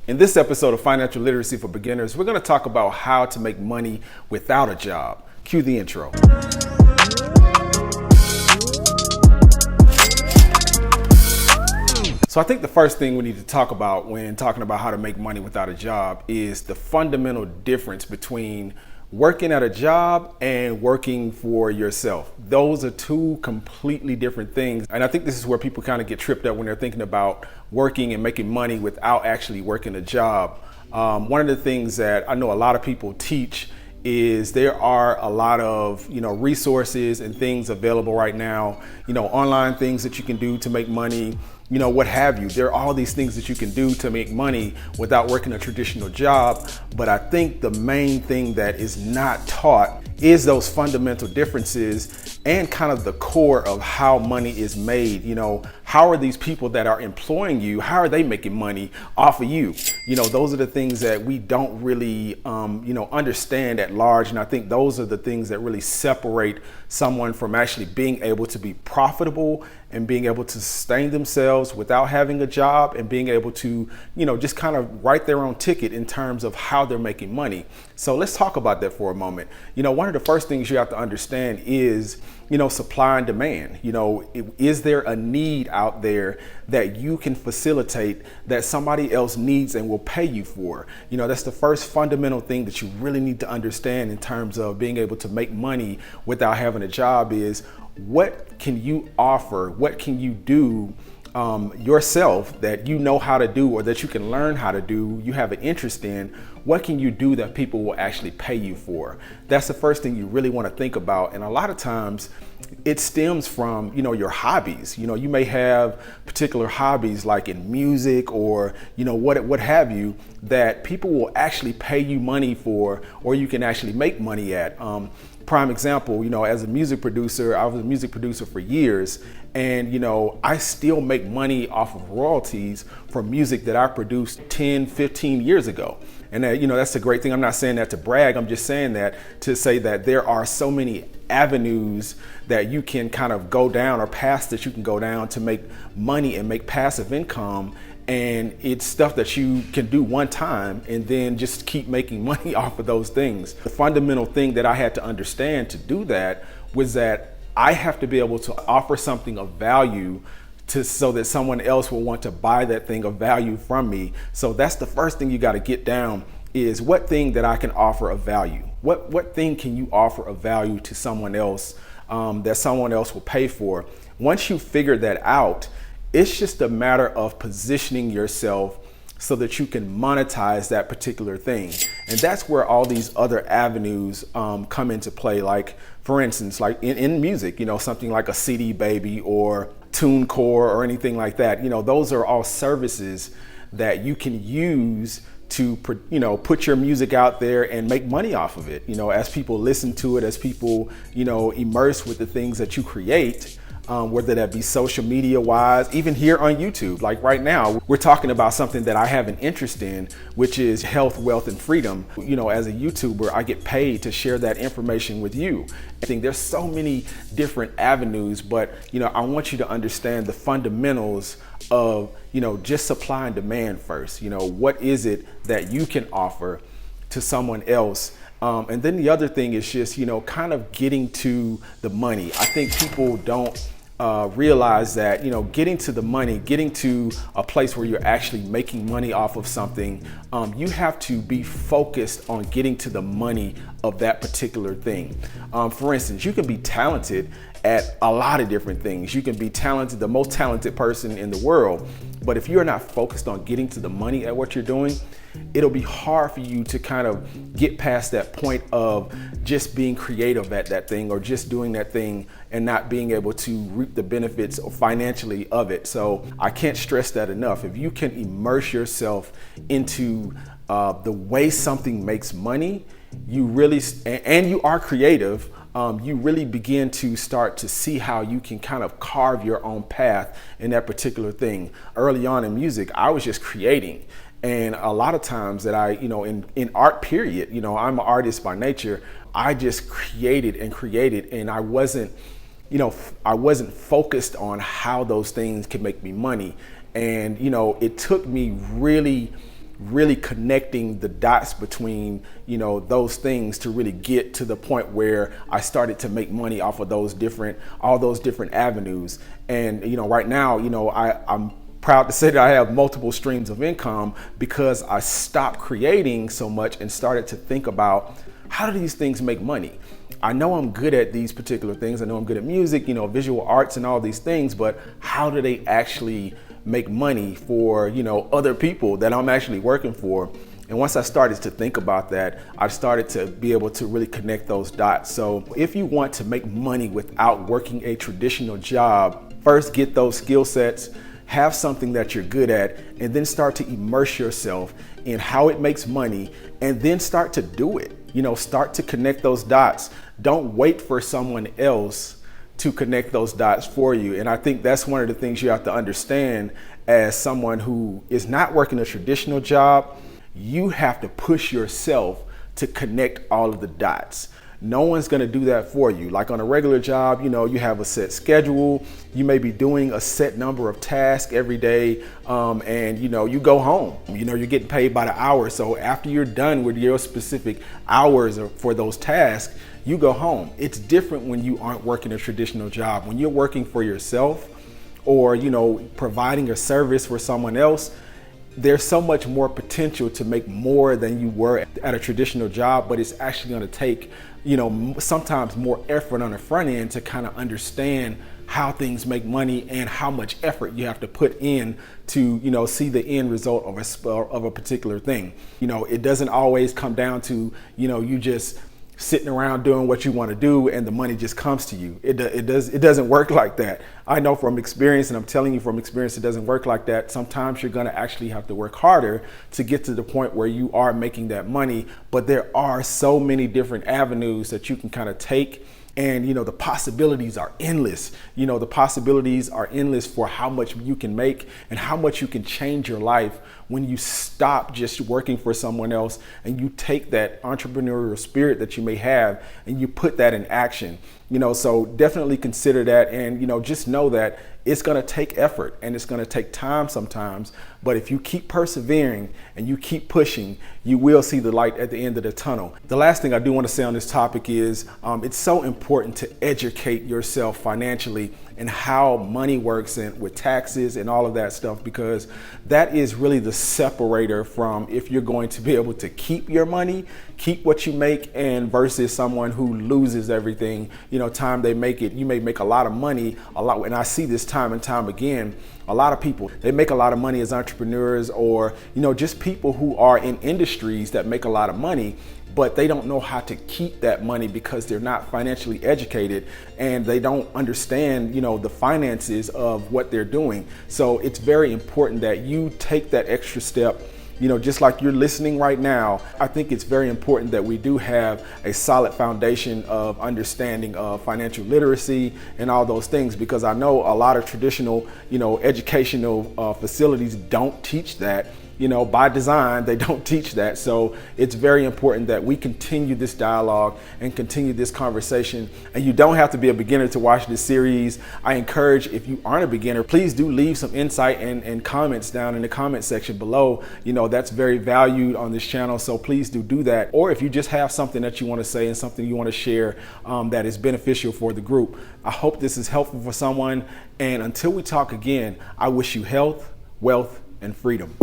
In this episode of Financial Literacy for Beginners, we're going to talk about how to make money without a job. Cue the intro. So I think the first thing we need to talk about when talking about how to make money without a job is the fundamental difference between working at a job and working for yourself. Those are two completely different things. And I think this is where people kind of get tripped up when they're thinking about working and making money without actually working a job. One of the things that I know a lot of people teach is there are a lot of, resources and things available right now, online things that you can do to make money, what have you. There are all these things that you can do to make money without working a traditional job. But I think the main thing that is not taught is those fundamental differences and kind of the core of how money is made. How are these people that are employing you, how are they making money off of you? Those are the things that we don't really, understand at large. And I think those are the things that really separate someone from actually being able to be profitable and being able to sustain themselves without having a job and being able to, just kind of write their own ticket in terms of how they're making money. So let's talk about that for a moment. One of the first things you have to understand is, supply and demand. Is there a need out there that you can facilitate that somebody else needs and will pay you for? That's the first fundamental thing that you really need to understand in terms of being able to make money without having a job is what can you offer? What can you do yourself that you know how to do or that you can learn how to do, you have an interest in? What can you do that people will actually pay you for? That's the first thing you really want to think about. And a lot of times it stems from, your hobbies. You may have particular hobbies like in music or, what have you, that people will actually pay you money for, or you can actually make money at. Prime example, as a music producer, I was a music producer for years, and I still make money off of royalties for music that I produced 10, 15 years ago. And that's a great thing. I'm not saying that to brag. I'm just saying that to say that there are so many avenues that you can kind of go down or paths that you can go down to make money and make passive income. And it's stuff that you can do one time and then just keep making money off of those things. The fundamental thing that I had to understand to do that was that I have to be able to offer something of value so that someone else will want to buy that thing of value from me. So that's the first thing you got to get down is what thing that I can offer of value. What thing can you offer of value to someone else that someone else will pay for? Once you figure that out, it's just a matter of positioning yourself so that you can monetize that particular thing. And that's where all these other avenues come into play. Like, for instance, like in music, something like a CD Baby or TuneCore or anything like that. Those are all services that you can use to, put your music out there and make money off of it. As people listen to it, as people, immerse with the things that you create. Whether that be social media wise, even here on YouTube. Like right now, we're talking about something that I have an interest in, which is health, wealth, and freedom. As a YouTuber, I get paid to share that information with you. I think there's so many different avenues, but I want you to understand the fundamentals of, just supply and demand first. What is it that you can offer to someone else? And then the other thing is just, kind of getting to the money. I think people don't realize that, getting to the money, getting to a place where you're actually making money off of something, you have to be focused on getting to the money of that particular thing. For instance, you can be talented at a lot of different things. You can be talented, the most talented person in the world, but if you're not focused on getting to the money at what you're doing, it'll be hard for you to kind of get past that point of just being creative at that thing or just doing that thing and not being able to reap the benefits financially of it. So I can't stress that enough. If you can immerse yourself into the way something makes money, you really, and you are creative, you really begin to start to see how you can kind of carve your own path in that particular thing. Early on in music, I was just creating. And a lot of times that I, in art period, I'm an artist by nature, I just created and I wasn't focused on how those things could make me money. And, it took me really really connecting the dots between, those things to really get to the point where I started to make money off of all those different avenues. And, right now, I'm proud to say that I have multiple streams of income because I stopped creating so much and started to think about, how do these things make money? I know I'm good at these particular things. I know I'm good at music, visual arts and all these things, but how do they actually make money for, other people that I'm actually working for? And once I started to think about that, I started to be able to really connect those dots. So if you want to make money without working a traditional job, first get those skill sets, have something that you're good at, and then start to immerse yourself in how it makes money, and then start to do it. Start to connect those dots. Don't wait for someone else to connect those dots for you. And I think that's one of the things you have to understand as someone who is not working a traditional job. You have to push yourself to connect all of the dots. No one's going to do that for you. Like on a regular job, you have a set schedule. You may be doing a set number of tasks every day, and you go home. You're getting paid by the hour. So after you're done with your specific hours for those tasks, you go home. It's different when you aren't working a traditional job. When you're working for yourself or, providing a service for someone else, there's so much more potential to make more than you were at a traditional job, but it's actually going to take, sometimes more effort on the front end to kind of understand how things make money and how much effort you have to put in to, see the end result of a particular thing. It doesn't always come down to, you just sitting around doing what you want to do and the money just comes to you. It doesn't work like that. I know from experience, and I'm telling you from experience, it doesn't work like that. Sometimes you're going to actually have to work harder to get to the point where you are making that money. But there are so many different avenues that you can kind of take. And, the possibilities are endless. The possibilities are endless for how much you can make and how much you can change your life when you stop just working for someone else and you take that entrepreneurial spirit that you may have and you put that in action. So definitely consider that, and, just know that it's going to take effort and it's going to take time sometimes. But if you keep persevering and you keep pushing, you will see the light at the end of the tunnel. The last thing I do want to say on this topic is it's so important to educate yourself financially and how money works and with taxes and all of that stuff, because that is really the separator from if you're going to be able to keep your money, keep what you make, and versus someone who loses everything, time they make it. You may make a lot of money, and I see this time and time again. A lot of people, they make a lot of money as entrepreneurs or, just people who are in industries that make a lot of money, but they don't know how to keep that money because they're not financially educated and they don't understand, the finances of what they're doing. So it's very important that you take that extra step. Just like you're listening right now, I think it's very important that we do have a solid foundation of understanding of financial literacy and all those things, because I know a lot of traditional, educational facilities don't teach that. By design, they don't teach that. So it's very important that we continue this dialogue and continue this conversation. And you don't have to be a beginner to watch this series. I encourage, if you aren't a beginner, please do leave some insight and comments down in the comment section below. That's very valued on this channel. So please do that. Or if you just have something that you want to say and something you want to share that is beneficial for the group. I hope this is helpful for someone. And until we talk again, I wish you health, wealth, and freedom.